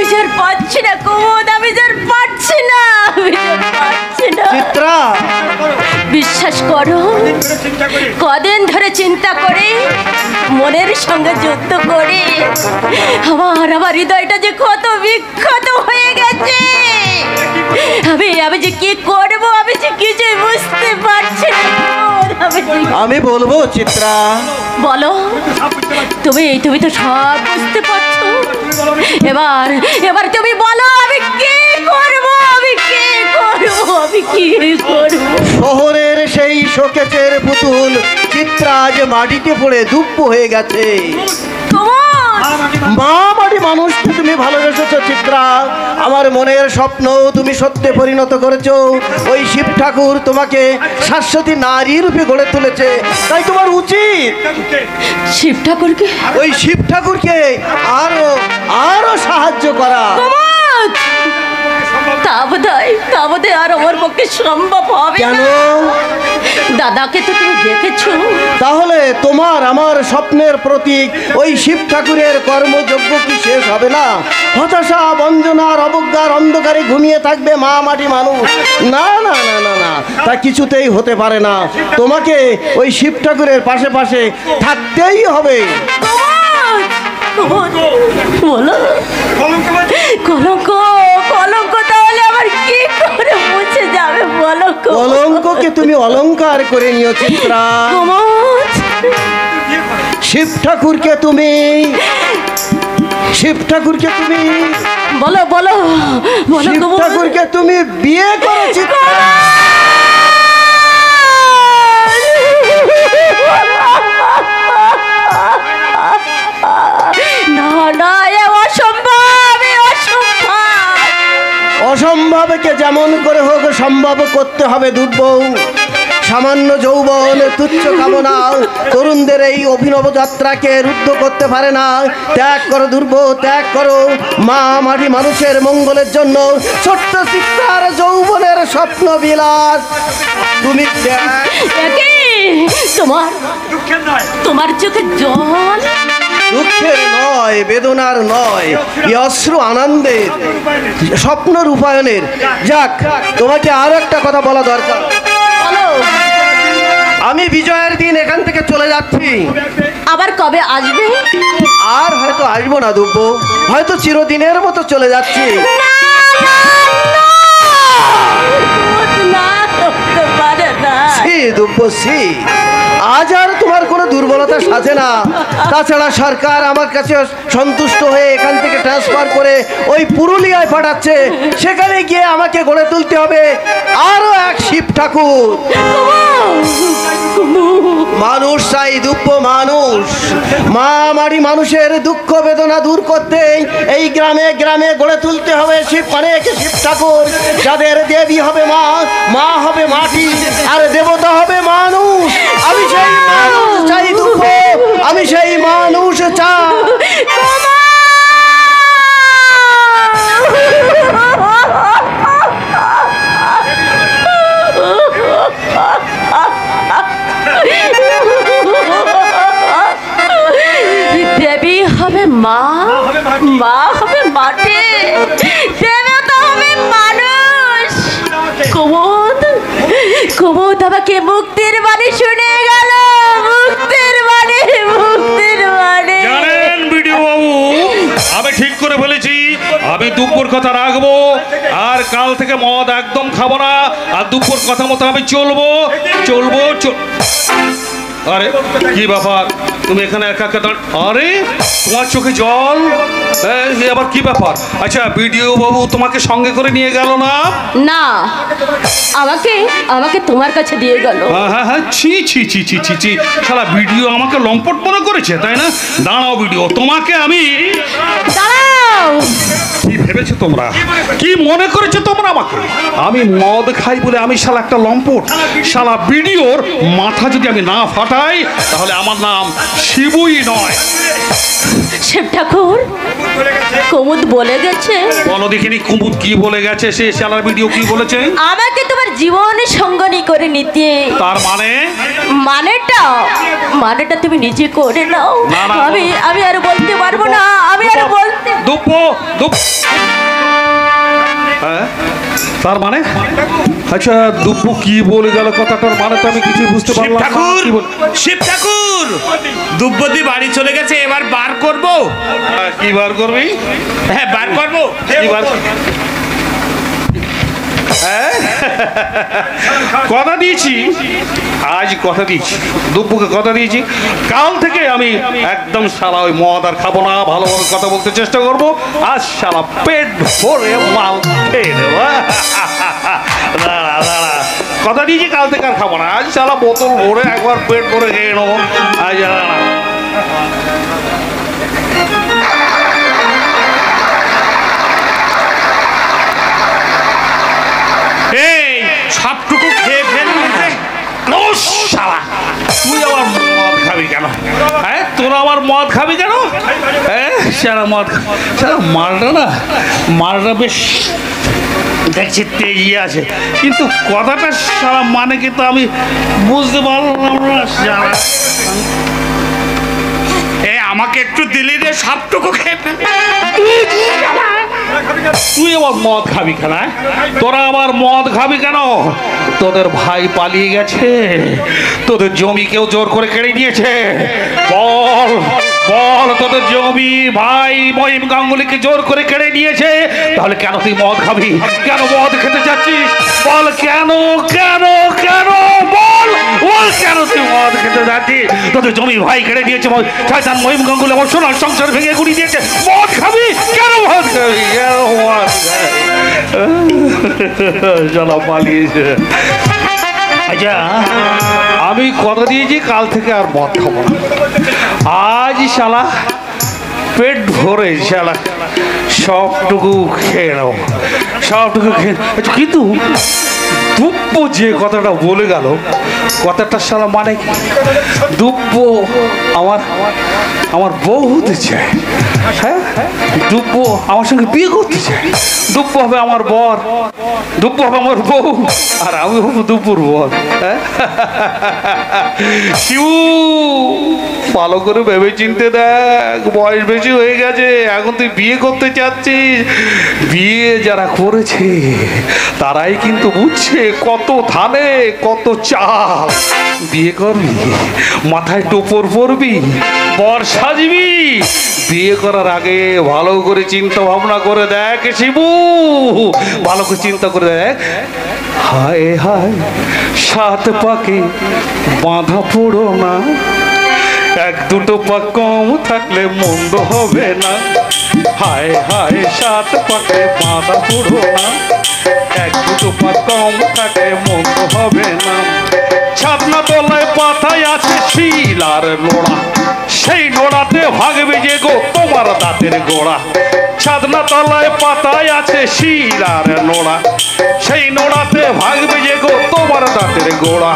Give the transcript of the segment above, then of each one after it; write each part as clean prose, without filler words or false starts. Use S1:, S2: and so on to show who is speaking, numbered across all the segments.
S1: আমি যার পাচ্ছি না কুমুদ, আমি যার পাচ্ছি না, আমি যার পাচ্ছি না।
S2: চিত্রা,
S1: বিশ্বাস করো, কদিন ধরে চিন্তা করে মনের সঙ্গে যুদ্ধ করে আমার হৃদয়টা যে কত বিক্ষত হয়ে গেছে। আমি যে কি করবো, আমি যে কিছুই বুঝতে পারছি না।
S2: আমি বলবো চিত্রা।
S1: বলো, তুমি তো সব বুঝতে পারছো। এবার তুমি বলো, আমি কি করবো, আমি কি করবো, আমি কি করবো?
S2: শহরের সেই শোকেসের পুতুল চিত্রা আজ মাটিতে পড়ে দুপ্প হয়ে গেছে। মা মাটি মানুষকে তুমি ভালোবেসেছো চিত্রা, আমার মনের স্বপ্ন তুমি সত্যে পরিণত করেছো। ওই শিব ঠাকুর তোমাকে শাশ্বতী নারী রূপে গড়ে তুলেছে, তাই তোমার উচিত
S1: শিব ঠাকুরকে,
S2: ওই শিব ঠাকুরকে আরো আরো সাহায্য করা।
S1: তা বোধহয় আর আমার পক্ষে সম্ভব হবে
S2: কেন?
S1: না। দাদাকে তো তুমি দেখেছো।
S2: তাহলে তোমার আমার স্বপ্নের প্রতীক ওই শিব ঠাকুরের কর্মযজ্ঞ কি শেষ হবে না? হতাশা, বঞ্জনার, অবজ্ঞার অন্ধকারে ঘুমিয়ে থাকবে মা মাটি মানুষ? না না না না না, তা কিছুতেই হতে পারে না। তোমাকে ওই শিব ঠাকুরের পাশে পাশে থাকতেই হবে।
S1: বলো, কলঙ্ক তাহলে আমার কি করে মুছে যাবে? বলো,
S2: কলঙ্ককে তুমি অলংকার করে নিও চিত্রা। শিব ঠাকুরকে তুমি
S1: বলো
S2: শিব ঠাকুরকে তুমি বিয়ে করো চিত্রা। অসম্ভবকে যেমন করে হোক সম্ভব করতে হবে দুর্বল। সামান্য যৌবন, তুচ্ছ কামনা তরুণদের এই অভিনব যাত্রাকে রুদ্ধ করতে পারে না। ত্যাগ করো দুর্ব, ত্যাগ করো। মা মাটি মানুষের মঙ্গলের জন্য ছোট্ট চিত্রার যৌবনের স্বপ্ন বিলাস তুমি
S1: তোমার চোখে জল,
S2: দুঃখের নয়, বেদনার নয়, অশ্রু আনন্দের, স্বপ্ন রূপায়ণের। যাক, তোমাকে আরো একটা কথা বলা দরকার। আমি বিজয়ের দিন এখান থেকে চলে যাচ্ছি।
S1: আবার কবে আসবে?
S2: আর হয়তো আসবো না দুব্ব, হয়তো চিরদিনের মতো চলে যাচ্ছি। দুব্ব, আজ আর তোমার কোনো দুর্বলতা সাজে না। তাছাড়া সরকার আমার কাছে সন্তুষ্ট হয়ে এখান থেকে ট্রান্সফার করে ওই পুরুলিয়ায় পাঠাচ্ছে। সেখানে গিয়ে আমাকে গড়ে তুলতে হবে আরো এক শিব ঠাকুর। মানুষ চাই দুব্ব, মানুষ। মা মাটি মানুষের দুঃখ বেদনা দূর করতে এই গ্রামে গ্রামে গড়ে তুলতে হবে অনেক শিব ঠাকুর, যাদের দেবী হবে মা, মা হবে মাটি, আর দেবতা হবে মানুষ। আমি সেই মানুষ চাই দুঃখ, আমি সেই মানুষ চাই।
S1: দেবী হবে মা, মা হবে মাটি, দেবতা হবে মানুষ। কুমুদ আমাকে মুক্তির বাণী শুনে গেল, মুক্তির বাণী।
S3: জানেন বিডিও বাবু, আমি ঠিক করে ফেলেছি, আমি দুপুর কথা রাখবো, আর কাল থেকে মদ একদম খাবো না, আর দুপুর কথা মতো আমি চলবো। আরে কি ব্যাপার, তুমি এখানে একা একা আরে তোমার চোখে জল, আবার কি ব্যাপার? আচ্ছা, বিডিও বাবু তোমাকে সঙ্গে করে নিয়ে গেল না?
S1: না, আমাকে তোমার কাছে দিয়ে গেল।
S3: হ্যাঁ, ছি ছি ছি ছি ছি ছি, শালা ভিডিও আমাকে লম্পট মনে করেছে, তাই না? দাঁড়াও ভিডিও, তোমাকে আমি কি ভেবেছো তোমরা, কি মনে করেছো তোমরা আমাকে? আমি মদ খাই বলে আমি শালা একটা লম্পট? শালা ভিডিওর মাথা যদি আমি না ফাটাই তাহলে আমার নাম শিবুই নয়।
S1: শিব ঠাকুর কুমুদ বলে গেছে।
S3: বলো দেখিনি কুমুদ কি বলে গেছে, সে শালার ভিডিও কি বলেছে?
S1: আমাকে তোমার জীবনে সঙ্গনী করে নিতে।
S3: তার মানে?
S1: মানেটা তুমি নিজে করে নাও।
S3: না, না,
S1: আমি আর বলতে পারবো না, আমি আর বলতে।
S3: হ্যাঁ তার মানে? আচ্ছা দুব্বু কি বলে গেল কথাটার মানে তো আমি কিছু বুঝতে পারলাম না।
S4: শিব ঠাকুর দুব্বদি বাড়ি চলে গেছে, এবার বার করব।
S3: কি বার করবি?
S4: হ্যাঁ বার করব।
S3: কি বার? কথা দিয়েছি, আজ কথা দিয়েছি, দুব্বুকে কথা দিয়েছি, কাল থেকে আমি একদম শালা ওই মদ আর খাবো না, ভালোভাবে কথা বলতে চেষ্টা করবো। আজ শালা পেট ভরে মাল খেয়ে দেবো। দাঁড়া দাঁড়া, কথা দিয়েছি কাল থেকে আর খাবো না, আজ শালা বোতল ভরে একবার পেট ভরে খেয়ে নেবো। আজ দাঁড়া
S4: সবটুকু খেয়ে ফেলছে।
S3: তুই আবার মদ খাবি কেন? হ্যাঁ তোরা আবার মদ খাবি কেন? হ্যাঁ সারা মদ সারা মালটা বেশ দেখছি তেজি আছে, কিন্তু কথাটা সারা মানে কিন্তু আমি বুঝতে পারলাম না। সারা
S4: আমাকে একটু দিলি রে, সবটুকু খেয়ে ফেল।
S3: তুই আবার মদ খাবি কেন? তোরা আবার মদ খাবি কেন? তোদের ভাই পালিয়ে গেছে, তোদের জমি কেউ জোর করে কেড়ে নিয়েছে। বল বল, তোদের জমি ভাই মহিম গাঙ্গুলিকে জোর করে কেড়ে নিয়েছে, তাহলে কেন তুই মদ খাবি? কেন মদ খেতে চাচ্ছিস? বল কেন কেন কেন বল বল, কেন তুই মদ খেতে যাচ্ছিস? তোদের জমি ভাই কেড়ে নিয়েছে, শয়তান মহিম গাঙ্গুলি আমার সোনার সংসার ভেঙে গুড়ি দিয়েছে। মদ খাবি কেন? মদ খাবি কেন? মদ জ্বালা পালিয়েছে। আচ্ছা আমি কথা দিয়েছি কাল থেকে আর মদ খাবো না, আজ শালা পেট ভরে শালা সবটুকু খেয়ে নেবো, সবটুকু খেয়ে। কিন্তু দুব্বু যে কথাটা বলে গেল, কথাটা শালা মানে কি? দুব্বু আমার বউ হতে চায়। হ্যাঁ দুব্বু আমার সঙ্গে বিয়ে করতে চায়, দুব্বু হবে আমার বর, দুব্বু হবে আমার বউ, আর আমি হবো দুব্বুর বর। হ্যাঁ শিউ ভালো করে ভেবে চিনতে দেখ, বয়স বেশি হয়ে গেছে, এখন তুই বিয়ে করতে চাচ্ছিস। বিয়ে যারা করেছে তারাই কিন্তু বুঝছে কত ধানে কত চাল। বিয়ে করবি, মাথায় টোপর পরবি, বর সাজবি, বিয়ে করার আগে ভালো করে চিন্তা ভাবনা করে দেখ শিবু, ভালো করে চিন্তা করে দেখ। হায় হায় সাত পাকে বাঁধা পড়ো না, এক দুটো পা কম থাকলে মন্দ হবে না। হায় হায় সাত পাকে বাঁধা পড়ো না, এক দুটো পা কম থাকলে মন্দ হবে না। ছাদনা তলায় পাতায় আছে শিলার নোড়া, সেই নোড়াতে ভাগবে যে গো তোমার দাঁতের গোড়া। ছাদনা তলায় পাতায় আছে শিলার নোড়া, সেই নোড়াতে ভাগবে যে গো তোমার দাঁতের গোড়া।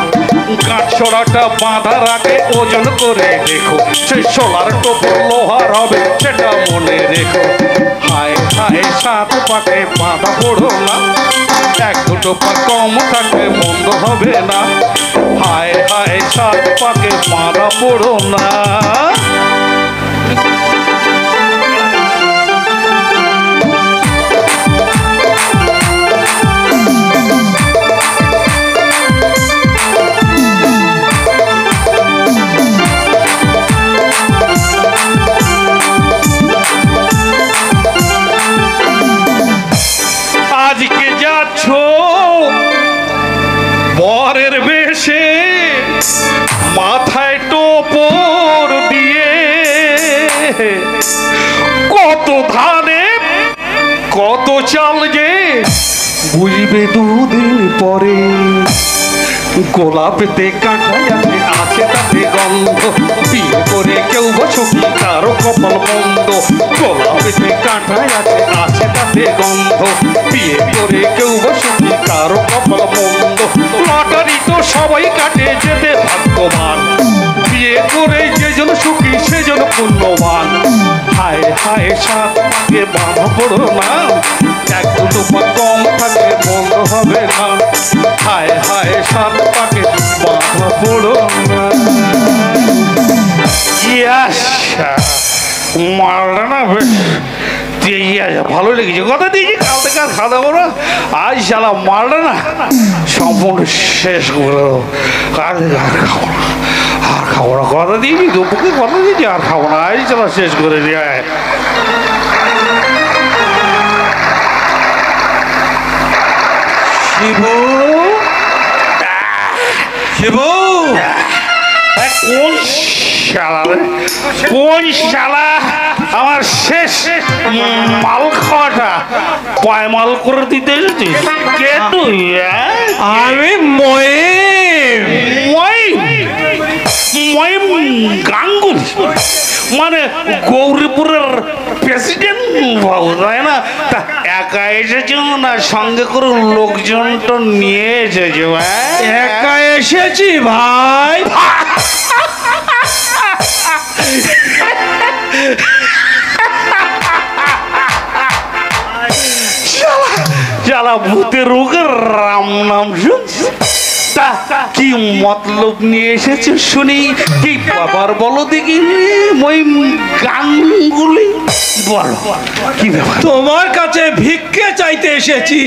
S3: কাঠ ছড়াটা বাঁধা রাখে ওজন করে দেখো, সেই সোলার টোপর লোহার হবে সেটা মনে রেখো। হায় হায় সাত পাকে বাঁধা পড়ো না, এক দুটো পা কম থাকলে মন্দ হবে না। হায় হায় সাত পাকে বাঁধা পড়ো না। আজকে যাচ্ছ বরের বেশে, মাথায় টোপর দিয়ে, কত ধানে কত চাল যে বুঝবে দুদিন পরে। গোলাপেতে কাঁটা আছে তাতে গন্ধ, বিয়ে করে কেউ বসকি কারো কপাল বন্ধ। গোলাপেতে কাঁটা আছে তাতে গন্ধ, বিয়ে করে কেউ বসকি কারো কপাল বন্ধ। লটারি তো সবাই কাটে যেতে ভাগ্যবান, বিয়ে করে যে জন সুখী সেজন পুণ্যবান। হায় সাত পাকে বাঁধা পড়ো না, এক দুটো পা কম থাকলে বন্ধ হবে না, হায় হায় সাত পাকে বাঁধা পড়ো না। মারটা না বেশ ভালো লেগেছে, কথা দিয়েছি কাল থেকে আর খাওয়া দাবো না, আজ শালা মারটা না সম্পূর্ণ শেষ করে দেবো, আর খাবো না, আর খাবো না, কথা দিয়েছি দুপুরকে কথা দিয়েছি আর খাবো না, আজ শালা শেষ করে দিয়ে।
S2: শিবু, শিবু,
S3: কোন শালা কোন শালা আমার শেষ মাল খাওয়াটা পায়মাল করে দিতে এসেছিস? কে তুই?
S2: আমি মহিম,
S3: মহিম গাঙ্গুলি, মানে গৌরীপুরের প্রেসিডেন্ট বাবু, তাই না? তা একা এসেছ না সঙ্গে করে লোকজন তো নিয়ে এসেছে?
S2: একা এসেছি ভাই।
S3: শালা ভূতের রোগের রাম নাম শুনছি, তা কি মতলব নিয়ে এসেছে শুনি? কি বাবার বলো দেখি মহিম গাঙ্গুলি, বলো কি ব্যাপার?
S2: তোমার কাছে ভিক্ষে চাইতে এসেছি।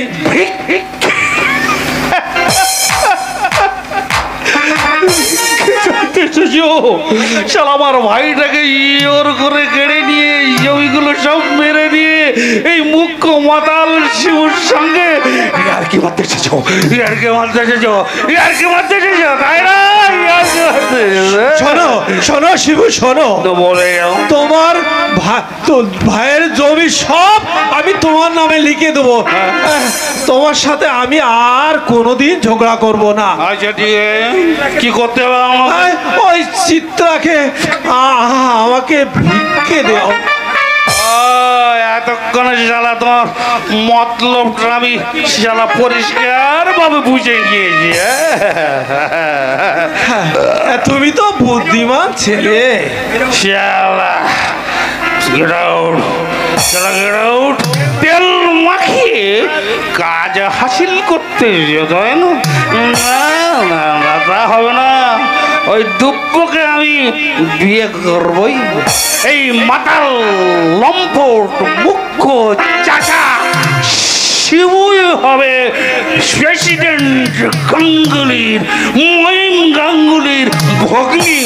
S3: শালা আমার ভাইটাকে ইয়োর করে কেড়ে নিয়ে জমিগুলো সব মেরে দিয়ে এই মুখ্য মাতাল শিবুর সঙ্গে আর কি মারতে এসেছো, আর কি মারতে এসেছো, আর কি মারতে এসেছো, তাই না?
S2: শোনো শোনো শিবু, শোনো,
S3: বলে
S2: তোমার ভাইয়ের জমি সব আমি তোমার নামে লিখে দেবো। তোমার সাথে আমি আর কোনোদিন ঝগড়া করব না।
S3: আচ্ছা ঠিক আছে, কি করতে হবে আমাকে?
S2: ওই চিত্রাকে আমাকে ভিক্ষে দাও।
S3: এতক্ষণে শালা তোমার মতলবটা আমি শালা পরিষ্কার ভাবে বুঝে গিয়েছি।
S2: তুমি তো বুদ্ধিমান ছেলে।
S3: শালা get out, শালা get out, তেল মাখিয়ে কাজ হাসিল করতে তাই না? না না তা হবে না, ওই দুব্বকে আমি বিয়ে করবই। এই মাতাল লম্পট মুখ্য চাচা শিবুই হবে প্রেসিডেন্ট গাঙ্গুলির, মহিম গাঙ্গুলির ভগ্নী।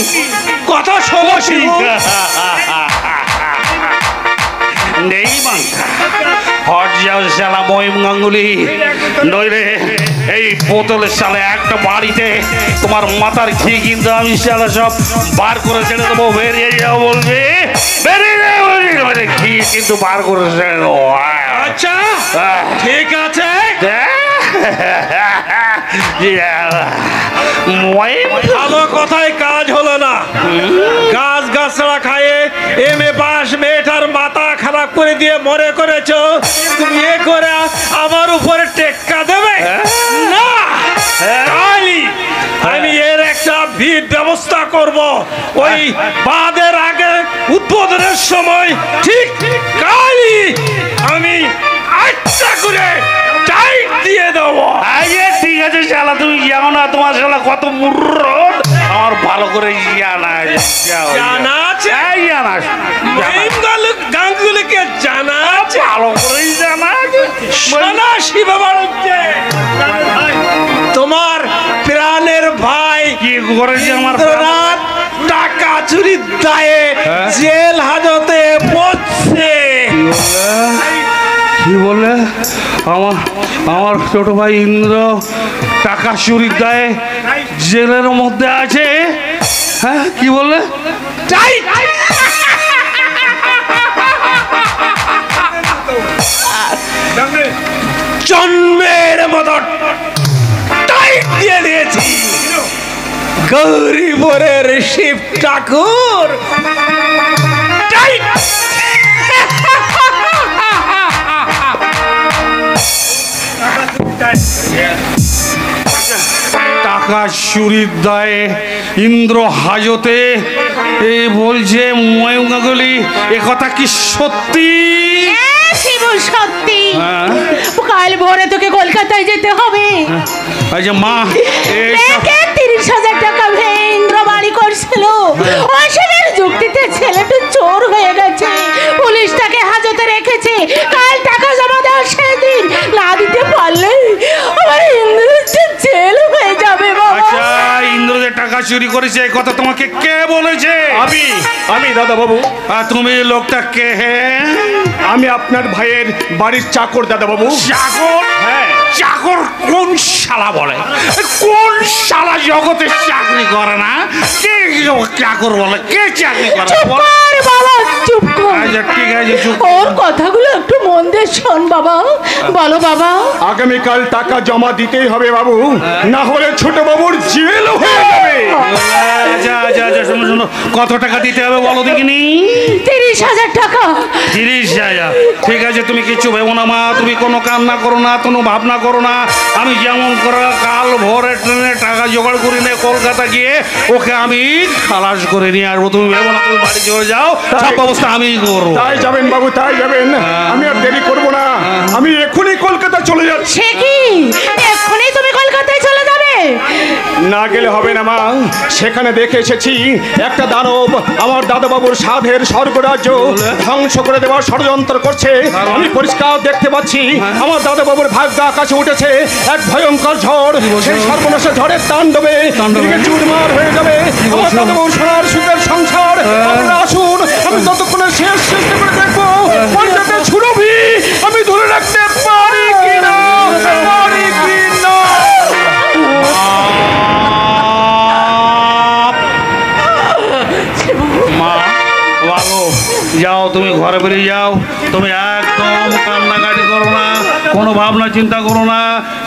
S2: কথা শোনো শিবু।
S3: নেই মাংসা হট যাও শালা মহিম গাঙ্গুলি, নইলে এই বোতলের শালে একটা বাড়িতে তোমার মাথার ঘি কিন্তু আমি শালা সব বার করে ছেড়ে দেবো। বেরিয়ে যাও বলবে, বেরিয়ে যাও, ঘি কিন্তু বার করে ছেড়ে দেবো।
S2: আচ্ছা ঠিক আছে। ভালো কথায় কাজ হলো না, গাছ গাছড়া খায়ে এমএ পাস মেয়েটার মাথা খারাপ করে দিয়ে মরে করেছো, তুমি এ করে আমার উপরে টেক্কা দেবে না? আমি এর একটা ভিড় ব্যবস্থা করব, ওই বাদের আগে উদ্বোধনের সময় ঠিক কালই আমি আচ্ছা করে টাইট দিয়ে দেবো।
S3: ঠিক আছে শালা, তুমি যাও না, তোমার শালা কত মুরদ আমার ভালো করে জানা আছে।
S2: গাঙ্গুলিকে জানা আছে,
S3: ভালো করেই জানা
S2: তোমার প্রাণের ভাই
S3: কি করেছে আমার
S2: টাকা চুরির দায়ে জেল হাজতে পড়ছে।
S3: কি বলে? আমার ছোট ভাই ইন্দ্র টাকা চুরির দায়ে জেলের মধ্যে আছে? হ্যাঁ কি বলে?
S2: জন্মের মতো টাইট দিয়ে দিয়েছি। গৌরীপুরের শিব ঠাকুর
S3: টাকা চুরির দায়ে ইন্দ্র হাজতে এই বলছে ময়ূরগুলি এ কথা কি সত্যি?
S1: শিব সত্যি।
S3: হ্যাঁ।
S1: কাল ভোরে তোকে কলকাতায় যেতে হবে।
S3: আচ্ছা মা, এই
S1: 30,000 টাকা ইন্দ্র বাড়ি করছিল, অসীমের যুক্তিতে ছেলেটা চোর হয়ে গেছে, পুলিশ তাকে হাজতে রেখেছে। কাল টাকা জমা দেওয়ার সেদিন না দিতে পারলে আমার ইন্দ্রের জেল হয়ে যাবে বাবা।
S3: আচ্ছা, ইন্দ্র যে টাকা চুরি করেছে এই কথা তোমাকে কে বলেছে?
S5: আমি দাদা বাবু।
S3: আর তুমি লোকটা কে?
S5: আমি আপনার ভাইয়ের বাড়ির চাকর দাদা বাবু।
S3: চাকর?
S5: হ্যাঁ।
S3: চাকর কোন শালা বলে? কোন শালা জগতে চাকরি করে না? কে চাকর বলে? কে চাকরি করে?
S1: চুপ কর বাবা, চুপ কর।
S3: আচ্ছা ঠিক আছে, চুপ।
S1: ওর কথাগুলো একটু মন দিয়ে শোন বাবা। বলো বাবা।
S5: আগামীকাল টাকা জমা দিতেই হবে বাবু, না হলে ছোট বাবুর জেল হয়ে যাবে।
S3: আচ্ছা আচ্ছা আচ্ছা, শোনো শোনো, কত টাকা দিতে হবে বলো দেখিনি?
S1: 30,000 টাকা।
S3: 30,000? ঠিক আছে, তুমি কিছু ভেবো না মা, তুমি কোনো কান্না করো না, কোনো ভাবনা করো না। আমি যেমন করে কাল ভোরে ট্রেনে টাকা জোগাড় করে নিয়ে কলকাতা গিয়ে ওকে আমি খালাস করে নিয়ে আসবো। তুমি ভেবো না, তুমি বাড়ি চলে যাও, সব ব্যবস্থা আমি করবো।
S5: তাই যাবেন বাবু, তাই যাবেন। আমি আর দেরি করবো না, আমি এখনই কলকাতা চলে যাচ্ছি।
S1: সে কি এক্ষুনি তুমি কলকাতায় চলে যাবে?
S5: না গেলে হবে না মা, সেখানে দেখে এসেছি একটা দানব আমার দাদাবাবুর সাধের স্বর্গরাজ্য ধ্বংস করে দেওয়ার ষড়যন্ত্র করছে। আমি পরিষ্কার দেখতে পাচ্ছি আমার দাদাবাবুর ভাগ্য আকাশে উঠেছে এক ভয়ঙ্কর ঝড়। সেই সর্বনাশা ঝড়ের তাণ্ডবে দিকে চুরমার হয়ে যাবে আমার দাদাবাবুর সোনার সুখের সংসার। আপনারা আসুন, আমি ততক্ষণে শেষ চেষ্টা করে দেখবো পঞ্চায়েতের সুরভি আমি ধরে রাখতে পারি কিনা, পারি কিনা।
S3: মা বাবু, যাও, তুমি ঘরে বেরিয়ে যাও। তুমি একদম কান্নাকাটি করো না, কোনো ভাবনা চিন্তা করো না,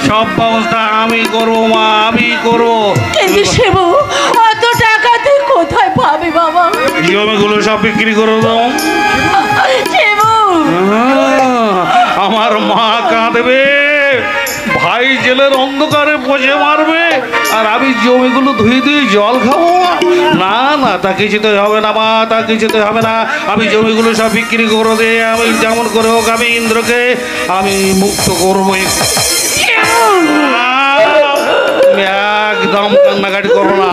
S3: সব ব্যবস্থা আমি করবো মা, আমি করবো।
S1: কিন্তু শিবু, অত টাকা তুই কোথায় পাবি বাবা?
S3: জমিগুলো সব বিক্রি করে দাও।
S1: শিবু,
S3: আমার মা কাঁদবে, ভাই জেলের অন্ধকারে বসে মারবে, আর আমি জমিগুলো ধুয়ে ধুয়ে জল খাবো? না না, তা কিছুতে হবে না মা, তা কিছুতে হবে না। আমি জমিগুলো সব বিক্রি করে দিয়ে আমি যেমন করে হোক আমি ইন্দ্রকে আমি মুক্ত করবো। তুমি একদম কান্নাকাটি করো না,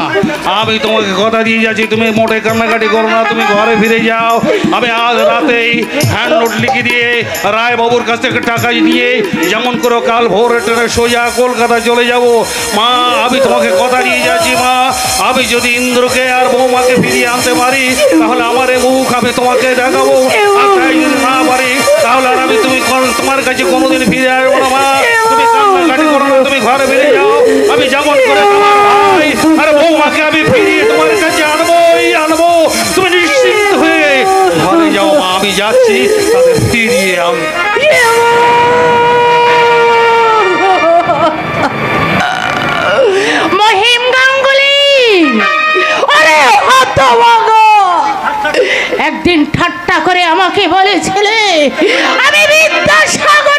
S3: আমি তোমাকে কথা দিয়ে যাচ্ছি, তুমি মোটে কান্নাকাটি করো না, তুমি ঘরে ফিরে যাও। আমি আজ রাতেই হ্যান্ড নোট লিখে দিয়ে রায় বাবুর কাছ থেকে টাকা নিয়ে যেমন করে কাল ভোরে ট্রেনে সোজা কলকাতা চলে যাব। মা, আমি তোমাকে কথা দিয়ে যাচ্ছি মা, আমি যদি ইন্দ্রকে আর বৌমাকে ফিরিয়ে আনতে পারি তাহলে আমার এই মুখ আমি তোমাকে দেখাবো, আর তাই যদি না পারি তাহলে আর আমি তোমার কাছে কোনোদিন ফিরে আসবো না। মা, তুমি কান্নাকাটি করো না, তুমি ঘরে ফিরে যাও। আমি যেমন করে তোমার ভাই আর বৌমাকে আমি ফিরিয়ে তোমার কাছে আনবো। তুমি নিশ্চিন্ত হয়ে ঘরে যাও মা, আমি যাচ্ছি তাদের ফিরিয়ে আনবো।
S1: মহিম গাঙ্গুলি, আরে হতভাগা, একদিন ঠাট্টা করে আমাকে বলেছিলে আমি বিদ্যাসাগর